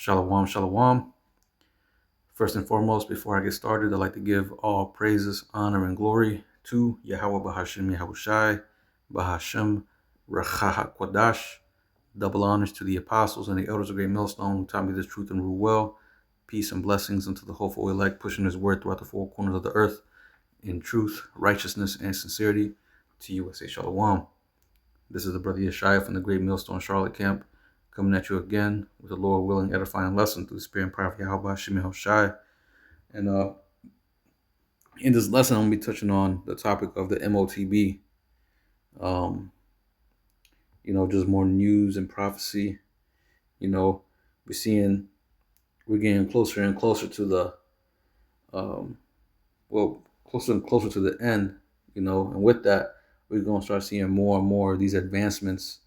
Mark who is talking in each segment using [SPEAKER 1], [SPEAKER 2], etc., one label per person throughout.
[SPEAKER 1] Shalom, shalom. First and foremost, before I get started, I'd like to give all praises, honor, and glory to Yahweh Bahashim Yahushai, Bahashim Rachaha Kwadash. Double honors to the apostles and the elders of Great Millstone who taught me this truth and rule well. Peace and blessings unto the hopeful elect, pushing his word throughout the four corners of the earth in truth, righteousness, and sincerity. To you, I say shalom. This is the brother Yeshaya from the Great Millstone Charlotte Camp, coming at you again with the Lord willing edifying lesson through the spirit and power of Yahweh Shemi Hoshai. And in this lesson, I'm going to be touching on the topic of the MOTB. Just more news and prophecy. We're getting closer and closer to the, closer and closer to the end, and with that, we're going to start seeing more and more of these advancements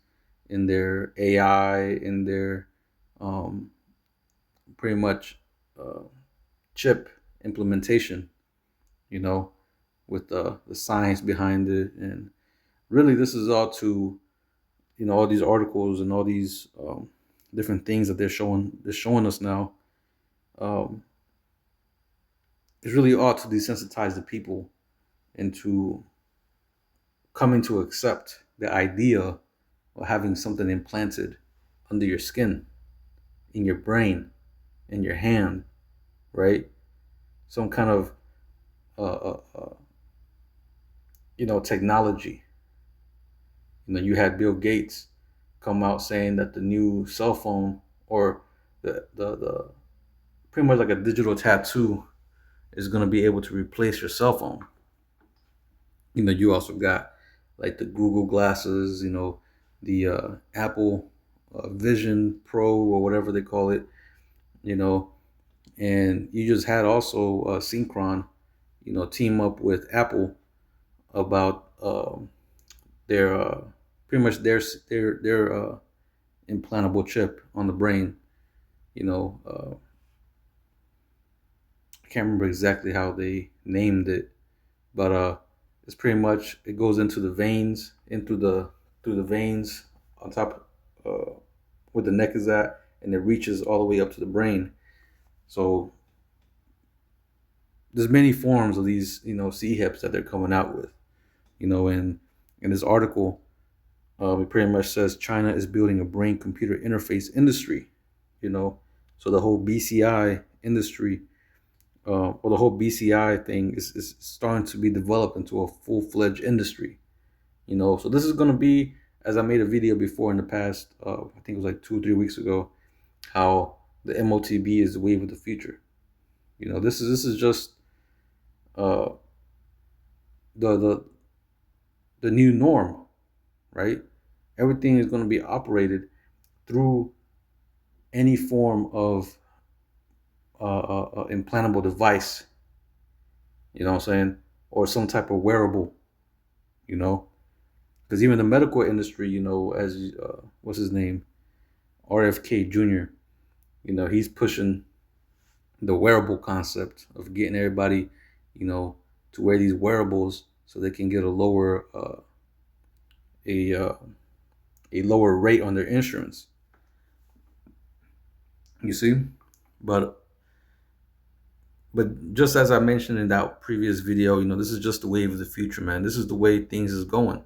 [SPEAKER 1] in their AI, in their pretty much chip implementation, with the science behind it. And really, this is all to, all these articles and all these different things that they're showing us now. It's really all to desensitize the people into coming to accept the idea of having something implanted under your skin, in your brain, in your hand, right? Some kind of technology. You had Bill Gates come out saying that the new cell phone, or the pretty much like a digital tattoo, is going to be able to replace your cell phone. You also got like the Google glasses, the Apple Vision Pro or whatever they call it, and you just had also Synchron, team up with Apple about their pretty much their implantable chip on the brain. I can't remember exactly how they named it, but it's pretty much, it goes into the veins, through the veins on top where the neck is at, and it reaches all the way up to the brain. So there's many forms of these, C-hips that they're coming out with, and in this article, it pretty much says China is building a brain-computer interface industry, so the whole BCI industry, or the whole BCI thing is starting to be developed into a full-fledged industry, so this is going to be, as I made a video before in the past, I think it was like 2 or 3 weeks ago, how the MOTB is the wave of the future. This is just the new norm, right? Everything is going to be operated through any form of implantable device, what I'm saying, or some type of wearable, because even the medical industry, as what's his name, RFK Jr., he's pushing the wearable concept of getting everybody, to wear these wearables so they can get a lower lower rate on their insurance. You see, but just as I mentioned in that previous video, this is just the wave of the future, man. This is the way things is going.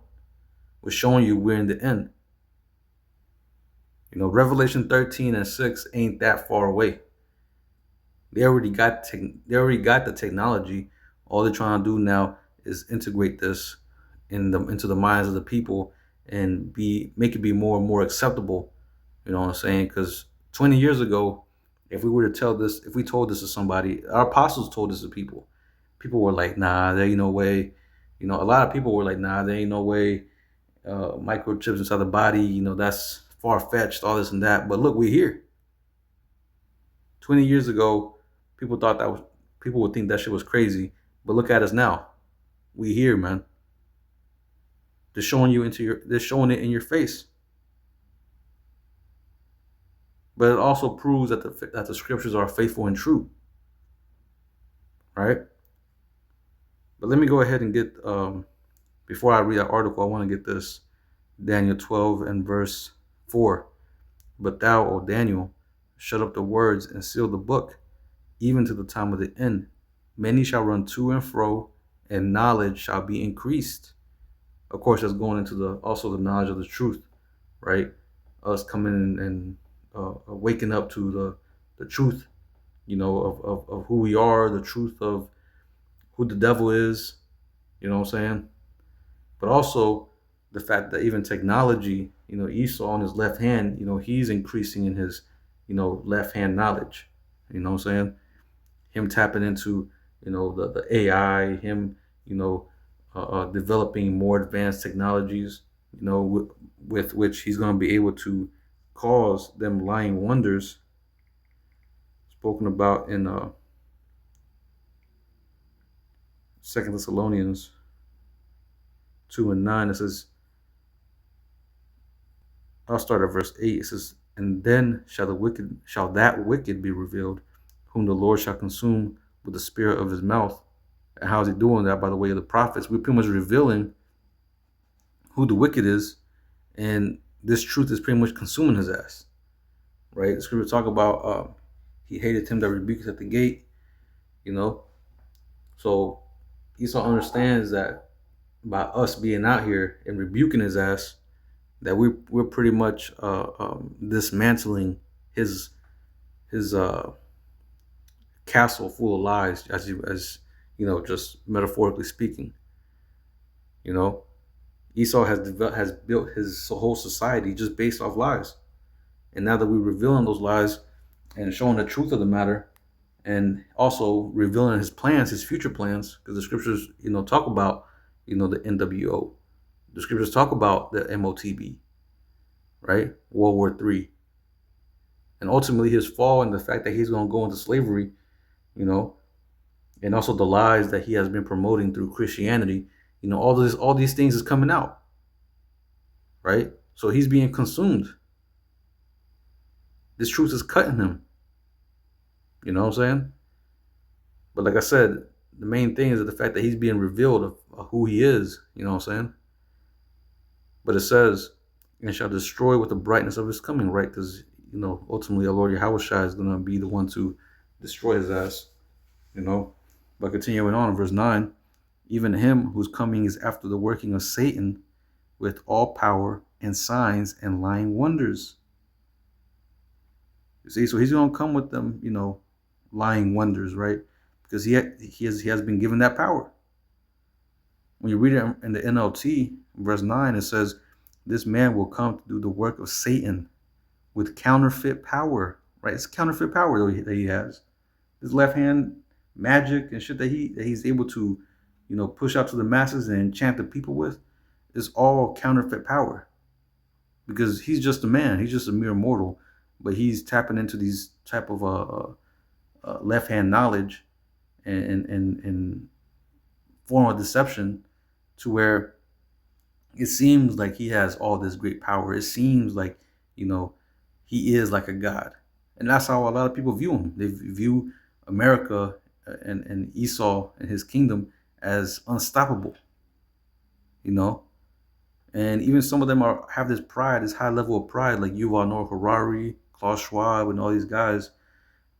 [SPEAKER 1] We're showing you we're in the end. Revelation 13:6 ain't that far away. They already got the technology. All they're trying to do now is integrate this into the minds of the people and make it be more and more acceptable. You know what I'm saying? Because 20 years ago, if we told this to somebody, our apostles told this to people. People were like, nah, there ain't no way. A lot of people were like, nah, there ain't no way. Microchips inside the body, that's far-fetched, all this and that. But look, we're here. 20 years ago, people would think that shit was crazy. But look at us now. We here, man. They're showing it in your face. But it also proves that the scriptures are faithful and true. Right? But let me go ahead and get, before I read that article, I want to get this Daniel 12 and verse 4. But thou, O Daniel, shut up the words and seal the book, even to the time of the end. Many shall run to and fro, and knowledge shall be increased. Of course, that's going into the also the knowledge of the truth, right? Us coming and waking up to the truth, of who we are, the truth of who the devil is, you know what I'm saying? But also the fact that even technology, Esau on his left hand, he's increasing in his, left hand knowledge. You know what I'm saying? Him tapping into, the AI, him, developing more advanced technologies, with which he's going to be able to cause them lying wonders spoken about in Second Thessalonians 2:9. It says, I'll start at verse 8. It says, and then shall that wicked be revealed, whom the Lord shall consume with the spirit of his mouth. And how is he doing that? By the way of the prophets. We're pretty much revealing who the wicked is, and this truth is pretty much consuming his ass. Right? The scripture talk about he hated him that rebukes at the gate, So Esau understands that by us being out here and rebuking his ass, that we're pretty much dismantling his castle full of lies, as just metaphorically speaking. Esau has built his whole society just based off lies, and now that we're revealing those lies and showing the truth of the matter, and also revealing his plans, his future plans, because the scriptures talk about the NWO, the scriptures talk about the MOTB, right? World War III. And ultimately his fall and the fact that he's going to go into slavery, and also the lies that he has been promoting through Christianity, all these things is coming out, right? So he's being consumed. This truth is cutting him. You know what I'm saying? But like I said, the main thing is the fact that he's being revealed of who he is. You know what I'm saying? But it says, and shall destroy with the brightness of his coming, right? Because, ultimately our Lord Yahushua is going to be the one to destroy his ass, But continuing on in verse 9, even him whose coming is after the working of Satan with all power and signs and lying wonders. You see, so he's going to come with them, lying wonders, right? Because he has been given that power. When you read it in the NLT, verse 9, it says, this man will come to do the work of Satan with counterfeit power, right? It's counterfeit power that he has. His left hand magic and shit that he's able to, push out to the masses and enchant the people with is all counterfeit power. Because he's just a man. He's just a mere mortal. But he's tapping into these type of left hand knowledge and form of deception to where it seems like he has all this great power. It seems like, he is like a god. And that's how a lot of people view him. They view America and Esau and his kingdom as unstoppable, And even some of them have this pride, this high level of pride, like Yuval Noah Harari, Klaus Schwab, and all these guys,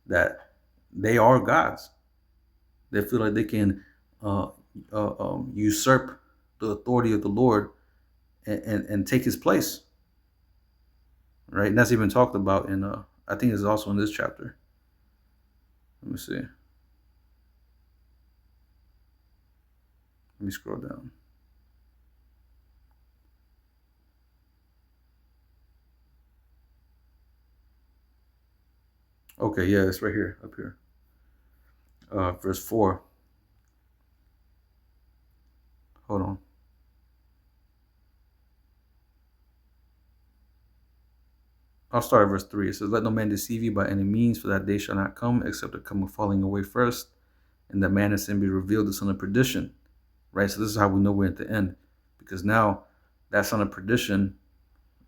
[SPEAKER 1] that they are gods. They feel like they can usurp the authority of the Lord and take his place, right? And that's even talked about in, I think it's also in this chapter. Let me see. Let me scroll down. Okay, yeah, it's right here, up here. Verse 4. Hold on. I'll start at verse 3. It says, let no man deceive you by any means, for that day shall not come, except the come of falling away first, and that man in sin be revealed, the son of perdition. Right? So this is how we know we're at the end. Because now that son of perdition,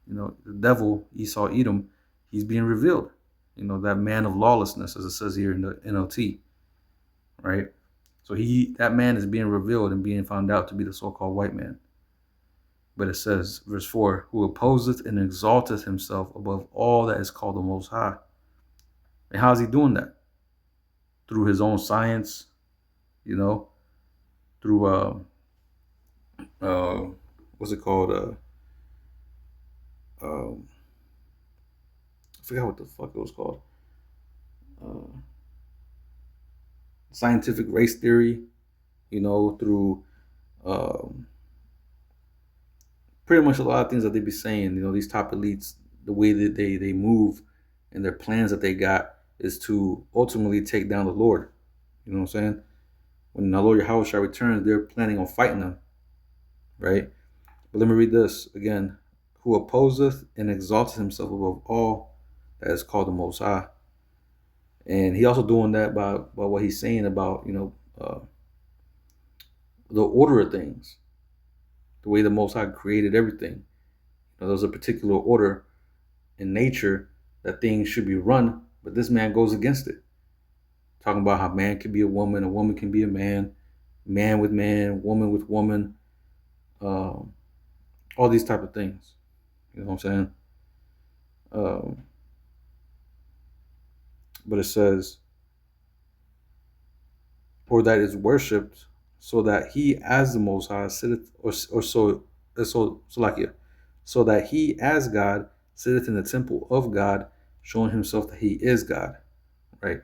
[SPEAKER 1] the devil, Esau, Edom, he's being revealed. That man of lawlessness, as it says here in the NLT. Right? So that man is being revealed and being found out to be the so-called white man. But it says, verse 4, who opposeth and exalteth himself above all that is called the Most High, And how is he doing that? Through his own science, you know, through uh what's it called? Um I forgot what the fuck it was called. Uh, Scientific race theory, through um, pretty much a lot of things that they be saying. These top elites, the way that they move and their plans that they got is to ultimately take down the Lord. You know what I'm saying? When the Lord Yahushua returns, they're planning on fighting them, right? But let me read this again. Who opposeth and exalteth himself above all that is called the Most High. And he also doing that by what he's saying about, the order of things, the way the Most High created everything. There's a particular order in nature that things should be run, but this man goes against it. Talking about how man can be a woman can be a man with man, woman with woman, all these type of things. You know what I'm saying? Um, but it says, or that is worshipped, so that he as the Most High sitteth, so that he as God sitteth in the temple of God, showing himself that he is God, right?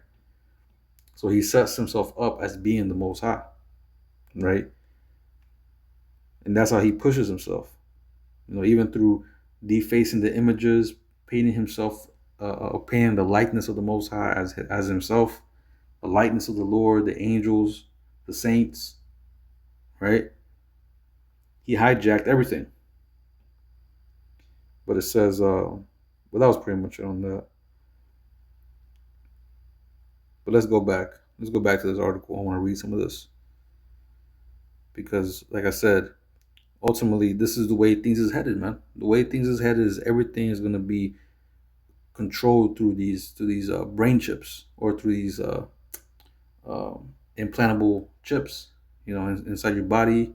[SPEAKER 1] So he sets himself up as being the Most High, right? And that's how he pushes himself, even through defacing the images, painting himself, painting the likeness of the Most High as himself, the likeness of the Lord, the angels, the saints, right? He hijacked everything. But it says, but that was pretty much it on that. But let's go back. Let's go back to this article. I want to read some of this because, like I said, ultimately, this is the way things is headed, man. The way things is headed is everything is going to be controlled through these brain chips or through these implantable chips. Inside your body,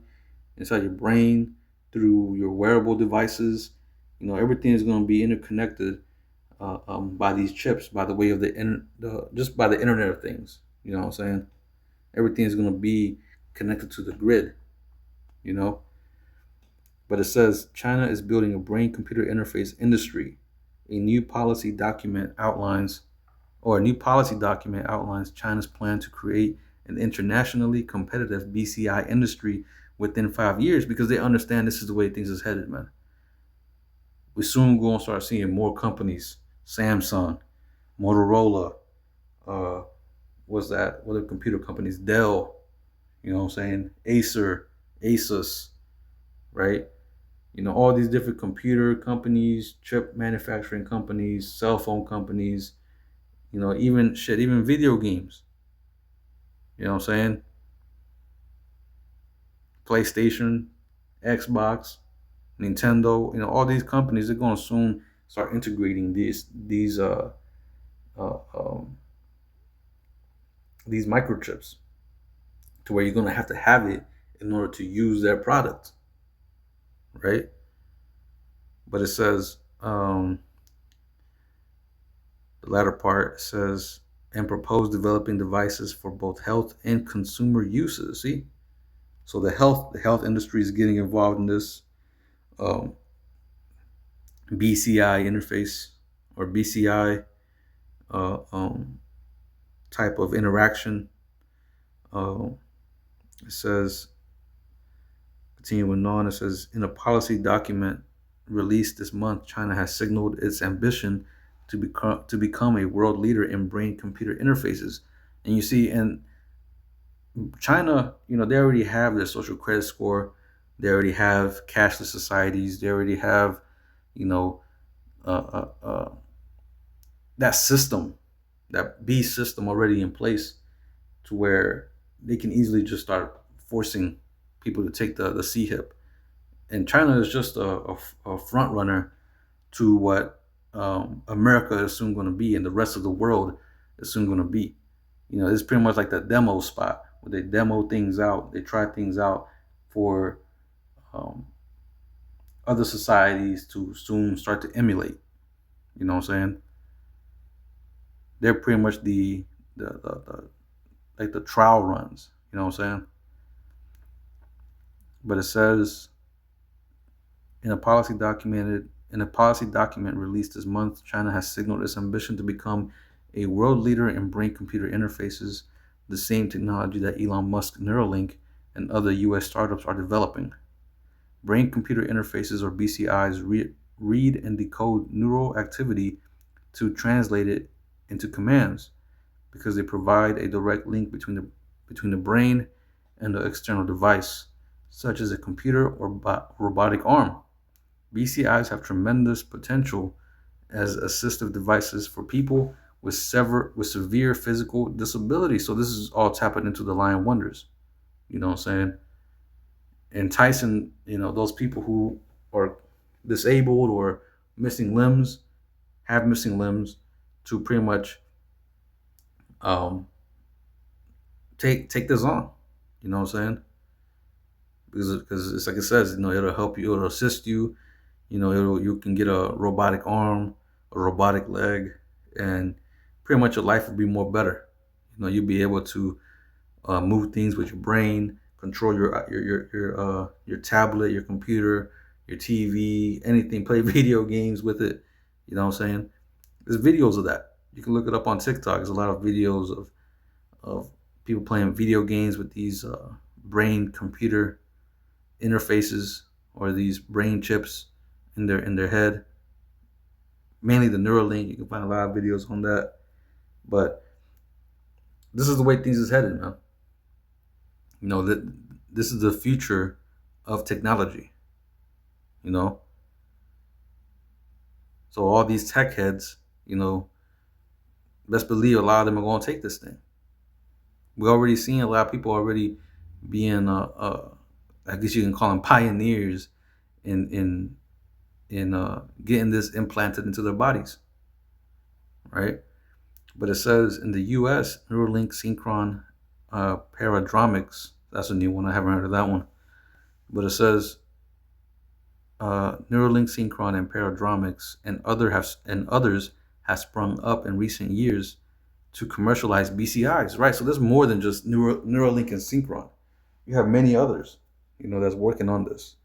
[SPEAKER 1] inside your brain, through your wearable devices. Everything is going to be interconnected by these chips, by the way of just by the Internet of Things. You know what I'm saying? Everything is going to be connected to the grid. You know. But it says China is building a brain-computer interface industry. A new policy document outlines China's plan to create an internationally competitive BCI industry within 5 years because they understand this is the way things is headed, man. We soon going to start seeing more companies, Samsung, Motorola, what's that? What are computer companies? Dell, you know what I'm saying? Acer, Asus, right? All these different computer companies, chip manufacturing companies, cell phone companies, even video games. You know what I'm saying? PlayStation, Xbox, Nintendo, all these companies, they're going to soon start integrating uh, um, these microchips to where you're going to have it in order to use their product, right? But it says, the latter part says, and propose developing devices for both health and consumer uses. See, so the health industry is getting involved in this BCI interface or BCI uh, um, type of interaction. Uh, it says, continuing on, it says, in a policy document released this month, China has signaled its ambition to become a world leader in brain-computer interfaces. And you see, in China, they already have their social credit score. They already have cashless societies. They already have, you know, uh, uh, uh, that system, that B system already in place to where they can easily just start forcing people to take the C hip. And China is just a front runner to what America is soon going to be, and the rest of the world is soon going to be. It's pretty much like the demo spot where they demo things out, they try things out for um, other societies to soon start to emulate. You know what I'm saying? They're pretty much the like the trial runs. You know what I'm saying? But it says in a policy document released this month, China has signaled its ambition to become a world leader in brain-computer interfaces, the same technology that Elon Musk Neuralink and other U.S. startups are developing. Brain-computer interfaces, or BCIs, read and decode neural activity to translate it into commands because they provide a direct link between the brain and the external device, such as a computer or robotic arm. BCIs have tremendous potential as assistive devices for people with severe physical disability. So this is all tapping into the Lion Wonders. You know what I'm saying? Enticing, those people who are disabled or missing limbs, have missing limbs, to pretty much um, take this on. You know what I'm saying? Because it's like it says, it'll help you, it'll assist you. You can get a robotic arm, a robotic leg, and pretty much your life will be more better. You'll be able to move things with your brain, control your tablet, your computer, your TV, anything. Play video games with it. You know what I'm saying? There's videos of that. You can look it up on TikTok. There's a lot of videos of people playing video games with these brain computer interfaces, or these brain chips in their head. Mainly the Neuralink. You can find a lot of videos on that. But this is the way things is headed, man. That this is the future of technology. You know, so all these tech heads, best believe a lot of them are going to take this thing. We're already seeing a lot of people already being, I guess you can call them pioneers in getting this implanted into their bodies, right? But it says in the U.S., Neuralink Synchron Paradromics. That's a new one. I haven't heard of that one. But it says Neuralink Synchron and Paradromics and others have sprung up in recent years to commercialize BCIs, right? So there's more than just Neuralink and Synchron. You have many others, that's working on this.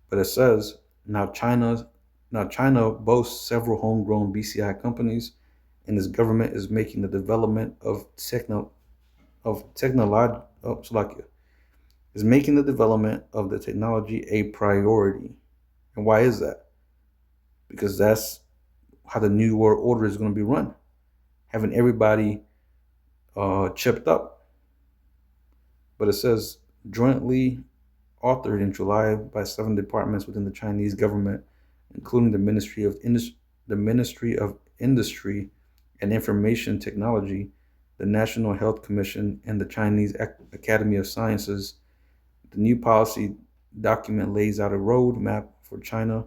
[SPEAKER 1] But it says now China boasts several homegrown BCI companies, and its government is making the development of technology. Oh, Slovakia is making the development of the technology a priority. And why is that? Because that's how the new world order is going to be run, having everybody chipped up. But it says jointly authored in July by 7 departments within the Chinese government, including the Ministry of Industry and Information Technology, the National Health Commission, and the Chinese Academy of Sciences. The new policy document lays out a roadmap for China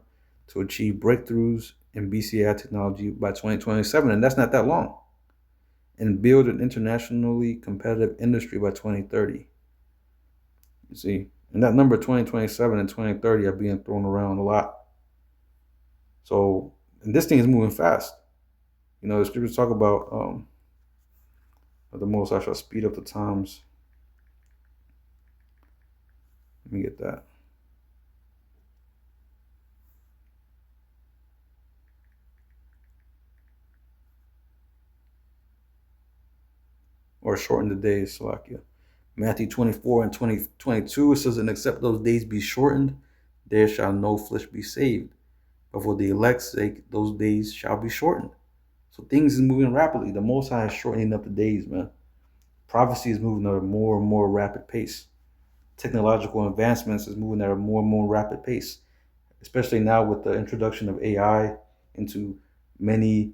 [SPEAKER 1] to achieve breakthroughs in BCI technology by 2027, and that's not that long, and build an internationally competitive industry by 2030. You see, and that number 2027 and 2030 are being thrown around a lot. So, and this thing is moving fast. The scriptures talk about the most I shall speed up the times. Let me get that. Or shorten the days, Slovakia. Matthew 24 and 22, it says, and except those days be shortened, there shall no flesh be saved. But for the elect's sake, those days shall be shortened. So things is moving rapidly. The Most High is shortening up the days, man. Prophecy is moving at a more and more rapid pace. Technological advancements is moving at a more and more rapid pace, especially now with the introduction of AI into many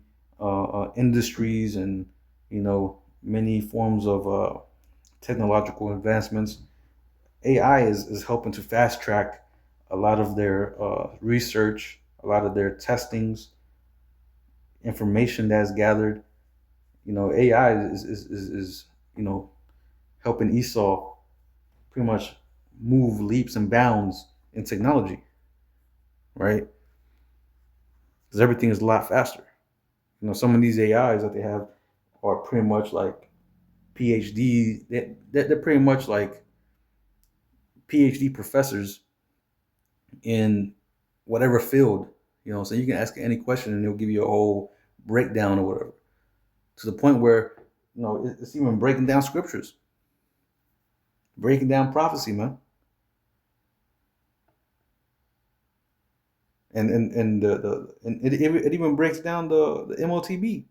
[SPEAKER 1] industries and many forms of technological advancements. AI is helping to fast track a lot of their research, a lot of their testings, information that's gathered. AI is helping Esau pretty much move leaps and bounds in technology, right? Because everything is a lot faster. Some of these AIs that they have are pretty much like PhD. They're pretty much like PhD professors in whatever field. So you can ask any question and they'll give you a whole breakdown or whatever. To the point where it's even breaking down scriptures, breaking down prophecy, man. And it even breaks down the MOTB,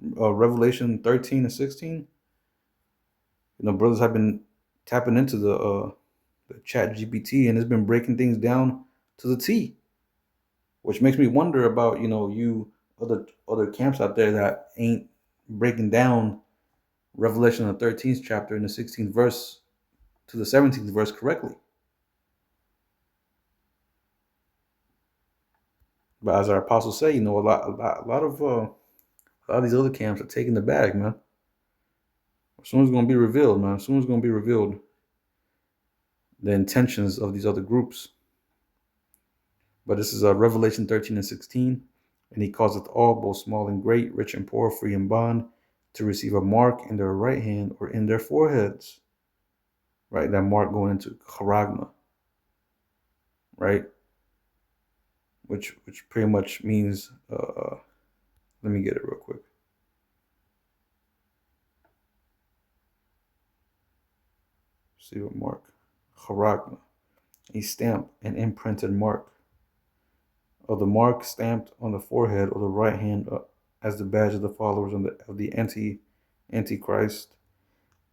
[SPEAKER 1] Revelation 13 and 16. Brothers have been tapping into the Chat GPT, and it's been breaking things down to the T, which makes me wonder about you other camps out there that ain't breaking down Revelation the 13th chapter and the 16th verse to the 17th verse correctly. But as our apostles say, a lot of these other camps are taking the bag, man. Soon as it's gonna be revealed, man. Soon as it's gonna be revealed the intentions of these other groups. But this is Revelation 13 and 16. And he causeth all, both small and great, rich and poor, free and bond, to receive a mark in their right hand or in their foreheads. Right? That mark going into charagma. Right? Which pretty much means, let me get it real quick. See what mark? Charagma. A stamp, an imprinted mark. Of the mark stamped on the forehead or the right hand as the badge of the followers of the Antichrist.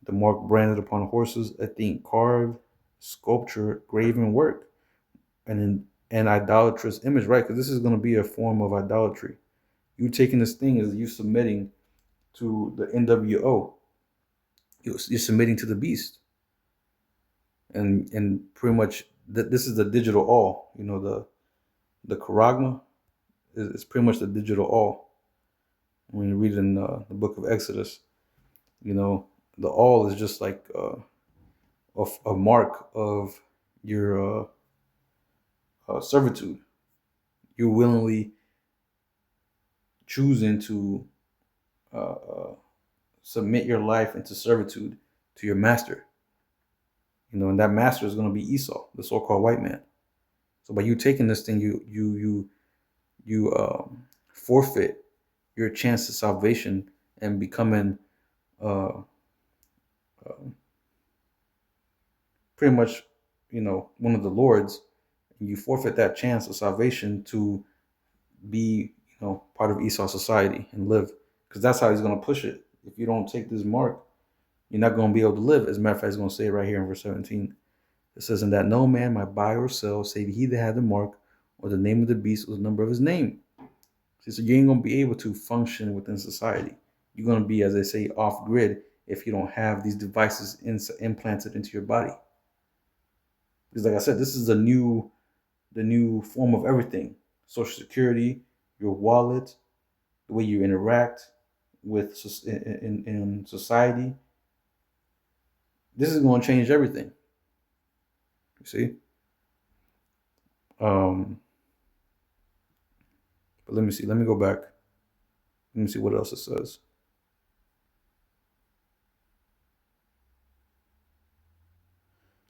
[SPEAKER 1] The mark branded upon horses, a thing carved, sculpture, graven work, and an idolatrous image, right? Because this is going to be a form of idolatry. You taking this thing is you submitting to the NWO. You're submitting to the beast, and pretty much this is the digital all. The charagma is pretty much the digital all. When you read in the book of Exodus, the all is just like a mark of your servitude. You're willingly choosing to submit your life into servitude to your master. And that master is going to be Esau, the so-called white man. So by you taking this thing, you forfeit your chance to salvation and becoming pretty much, one of the lords. You forfeit that chance of salvation to be, part of Esau society and live, because that's how he's going to push it. If you don't take this mark, you're not going to be able to live. As a matter of fact, he's going to say it right here in verse 17. It says, "And that no man might buy or sell, save he that had the mark, or the name of the beast, or the number of his name." See, so you ain't going to be able to function within society. You're going to be, as they say, off grid if you don't have these devices implanted into your body. Because, like I said, this is the new form of everything: Social Security, your wallet, the way you interact with in society. This is going to change everything. You see. But let me see. Let me go back. Let me see what else it says.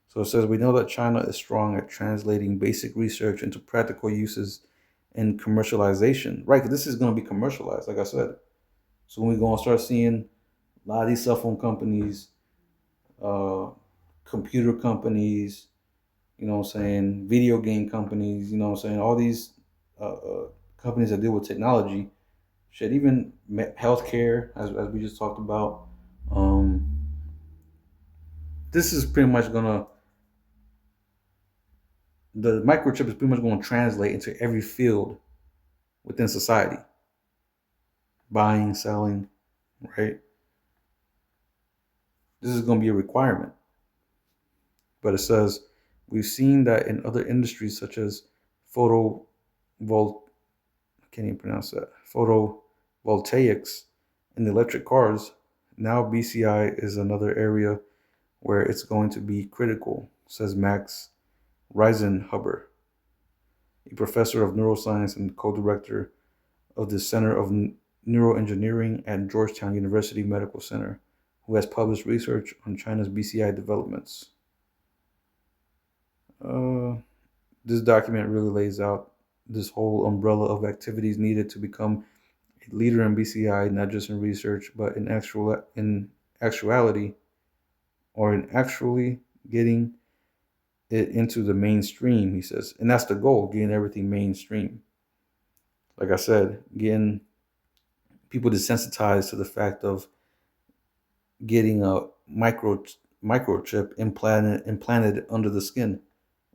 [SPEAKER 1] So it says, "We know that China is strong at translating basic research into practical uses and commercialization." Right, because this is going to be commercialized, like I said. So when we're going to start seeing a lot of these cell phone companies, computer companies, video game companies, all these companies that deal with technology, shit, even healthcare, as we just talked about. This is pretty much the microchip is pretty much going to translate into every field within society. Buying, selling, right? This is going to be a requirement. But it says, "We've seen that in other industries such as I can't even pronounce that, photovoltaics and electric cars. Now BCI is another area where it's going to be critical," says Max Reisenhuber. a professor of neuroscience and co-director of the Center of Neuroengineering at Georgetown University Medical Center, who has published research on China's BCI developments. Uh, this document really lays out this whole umbrella of activities needed to become a leader in BCI, not just in research, but in actuality, or in actually getting it into the mainstream. He says, and that's the goal: getting everything mainstream. Like I said, getting people desensitized to the fact of getting a microchip implanted under the skin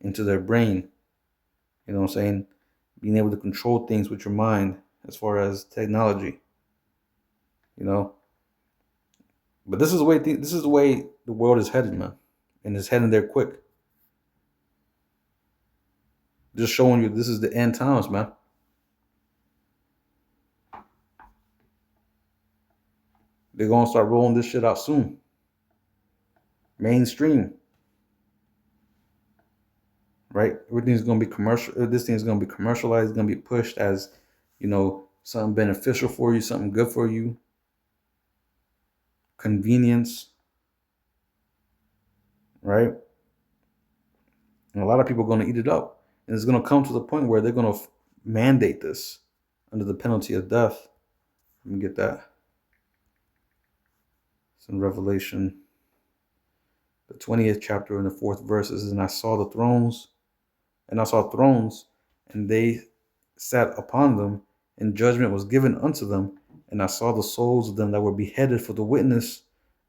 [SPEAKER 1] into their brain. You know what I'm saying? Being able to control things with your mind as far as technology. You know, but this is the way the world is headed, man, and it's heading there quick. Just showing you this is the end times, man. They're gonna start rolling this shit out soon. Mainstream, right? Everything's gonna be commercial. This thing's gonna be commercialized. It's gonna be pushed as, something beneficial for you, something good for you, convenience, right? And a lot of people are gonna eat it up, and it's gonna come to the point where they're gonna mandate this under the penalty of death. Let me get that. It's in Revelation, the 20th chapter, in the 4th verse. It says, and I saw thrones, and they sat upon them, and judgment was given unto them. And I saw the souls of them that were beheaded for the witness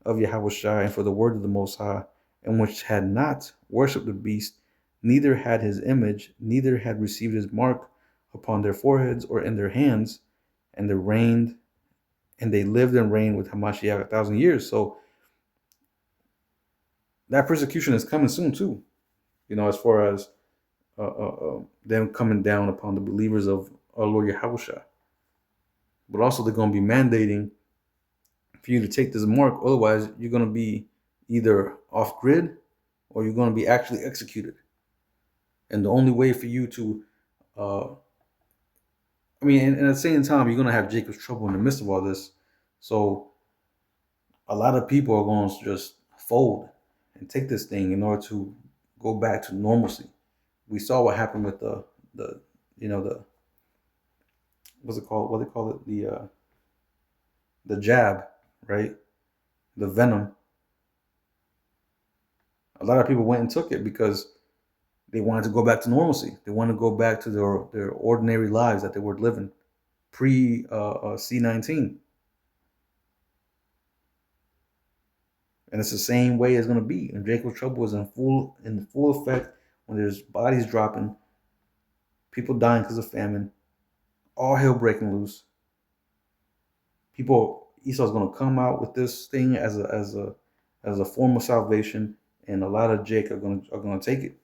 [SPEAKER 1] of Yahushua and for the word of the Most High, and which had not worshipped the beast, neither had his image, neither had received his mark upon their foreheads or in their hands, and they lived and reigned with Hamashiach 1,000 years. So that persecution is coming soon too. As far as them coming down upon the believers of our Lord Yahushua. But also they're going to be mandating for you to take this mark. Otherwise, you're going to be either off grid or you're going to be actually executed. And the only way for you to, and at the same time, you're going to have Jacob's trouble in the midst of all this. So a lot of people are going to just fold and take this thing in order to go back to normalcy. We saw what happened with the what's it called? What they call it? The jab, right? The venom. A lot of people went and took it because they wanted to go back to normalcy. They wanted to go back to their ordinary lives that they were living pre C-19. And it's the same way it's going to be. And Jacob's trouble is in full effect when there's bodies dropping, people dying because of famine, all hell breaking loose. Esau's going to come out with this thing as a form of salvation, and a lot of Jake are going to take it.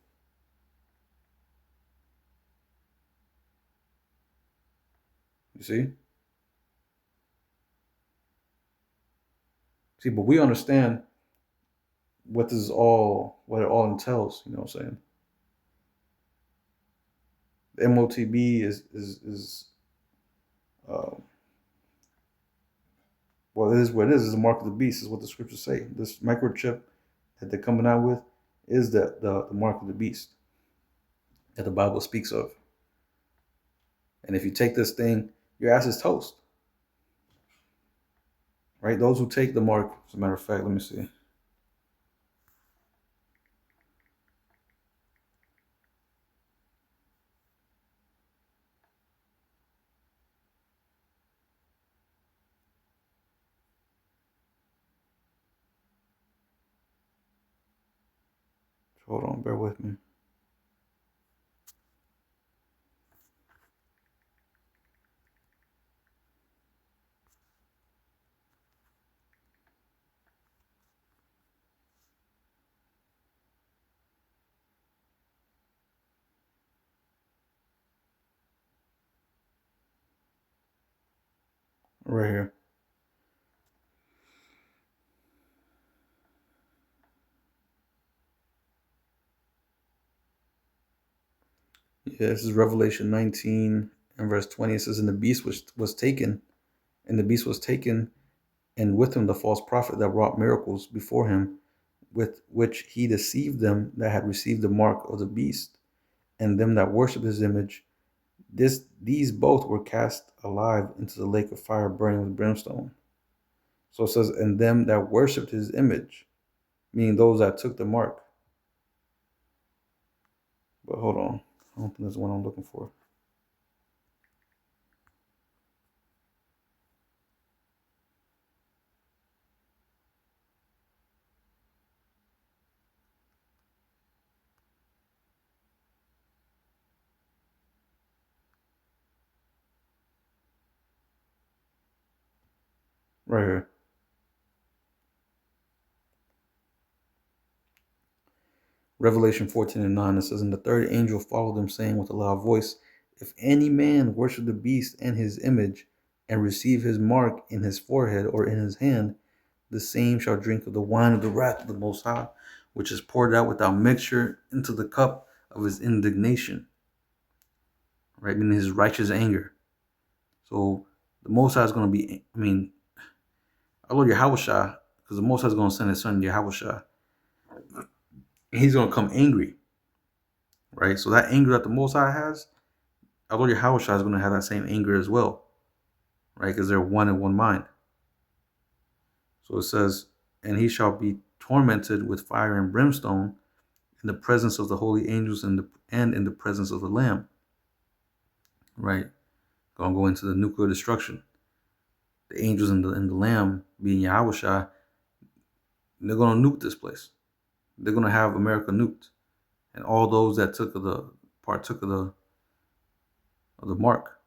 [SPEAKER 1] You see? But we understand what it all entails. You know what I'm saying? The MOTB is well, it is what it is. It's the mark of the beast, is what the scriptures say. This microchip that they're coming out with is the mark of the beast that the Bible speaks of. And if you take this thing, your ass is toast. Right? Those who take the mark, as a matter of fact, let me see. Hold on, bear with me. Right here. Yeah, this is Revelation 19 and verse 20. It says, and the beast was taken, and the beast was taken, and with him the false prophet that wrought miracles before him, with which he deceived them that had received the mark of the beast, and them that worshipped his image. These both were cast alive into the lake of fire burning with brimstone. So it says, and them that worshipped his image, meaning those that took the mark. But hold on, I don't think that's the one I'm looking for. Right here. Revelation 14 and 9, it says, and the third angel followed them, saying with a loud voice, if any man worship the beast and his image, and receive his mark in his forehead or in his hand, the same shall drink of the wine of the wrath of the Most High, which is poured out without mixture into the cup of his indignation. Right? Meaning his righteous anger. So the Most High is going to be, our Lord Yahushua, because the Most High is going to send his son Yahushua, and he's going to come angry. Right? So that anger that the Most High has, our Lord Yahushua is going to have that same anger as well. Right? Because they're one in one mind. So it says, and he shall be tormented with fire and brimstone in the presence of the holy angels and in the presence of the Lamb. Right? Gonna go into the nuclear destruction. The angels and the Lamb, being Yahushua, they're gonna nuke this place. They're gonna have America nuked, and all those that partook of the mark.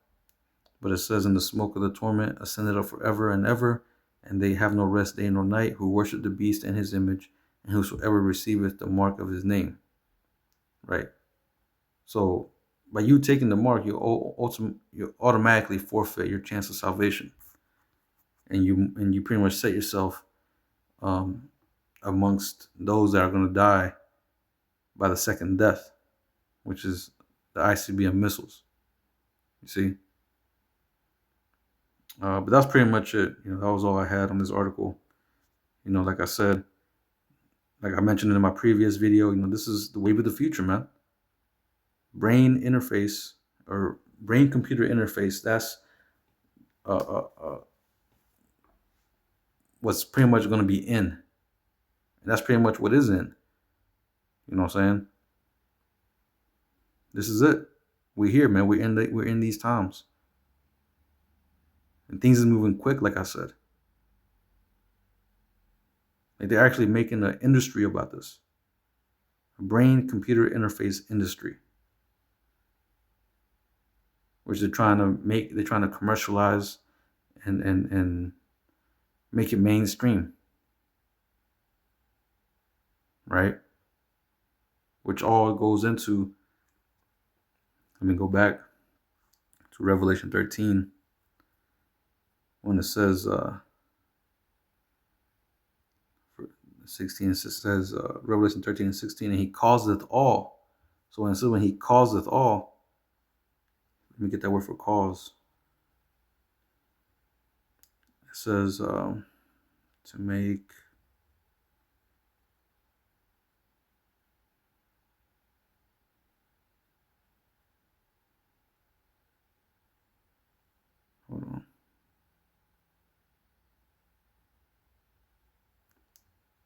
[SPEAKER 1] But it says, in the smoke of the torment ascended up forever and ever, and they have no rest day nor night, who worship the beast and his image, and whosoever receiveth the mark of his name. Right. So by you taking the mark, you automatically forfeit your chance of salvation, and you pretty much set yourself amongst those that are going to die by the second death, which is the ICBM missiles. You see, but that's pretty much it. That was all I had on this article. Like I said, like I mentioned in my previous video, this is the wave of the future, man. Brain interface or brain computer interface. That's what's pretty much going to be in. And that's pretty much what is in. You know what I'm saying? This is it. We're here, man. We're in these times. And things is moving quick, like I said. Like they're actually making an industry about this. A brain computer interface industry. Which they're trying to commercialize and make it mainstream. Right? Which all goes into, let me go back to Revelation 13 when it says 16, it says Revelation 13 and 16, and he causeth all. So when he causeth all, let me get that word for cause. It says to make hold on.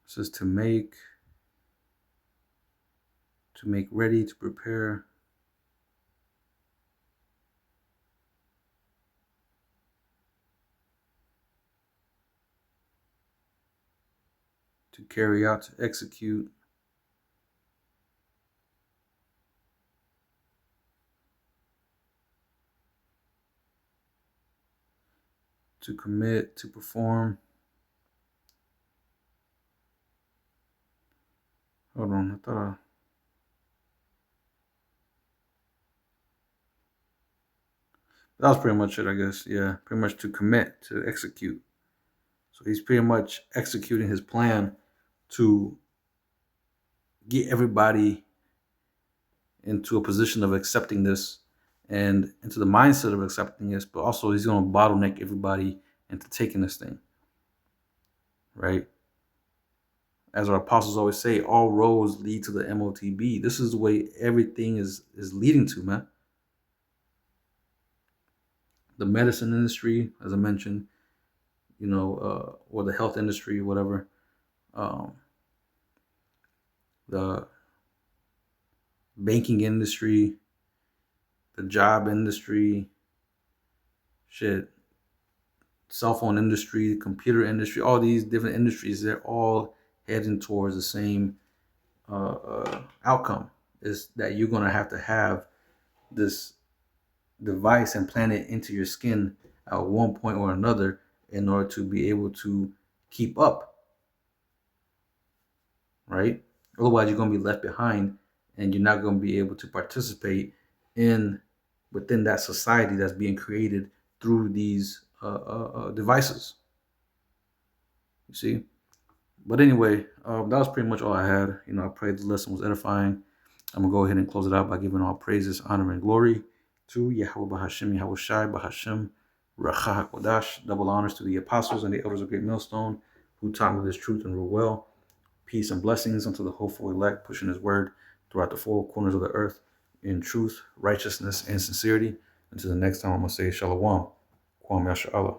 [SPEAKER 1] It says to make ready, to prepare, to carry out, to execute, to commit, to perform. Hold on, I thought that was pretty much it, I guess. Yeah, pretty much to commit, to execute. So he's pretty much executing his plan to get everybody into a position of accepting this and into the mindset of accepting this, but also he's going to bottleneck everybody into taking this thing, right? As our apostles always say, all roads lead to the MOTB. This is the way everything is leading to, man. The medicine industry, as I mentioned, or the health industry, whatever. Um, the banking industry, the job industry, shit, cell phone industry, computer industry, all these different industries, they're all heading towards the same outcome, is that you're going to have this device implanted into your skin at one point or another in order to be able to keep up, right? Otherwise, you're going to be left behind and you're not going to be able to participate in within that society that's being created through these devices. You see? But anyway, that was pretty much all I had. I pray the lesson was edifying. I'm going to go ahead and close it out by giving all praises, honor, and glory to Yahweh Bahashim, Yahweh Shai Bahashim, Racha HaKodash. Double honors to the apostles and the elders of Great Millstone who taught me this truth and rule well. Peace and blessings unto the hopeful elect, pushing his word throughout the four corners of the earth in truth, righteousness, and sincerity. Until the next time, I'm going to say Shalom. Kwam Yasha Allah.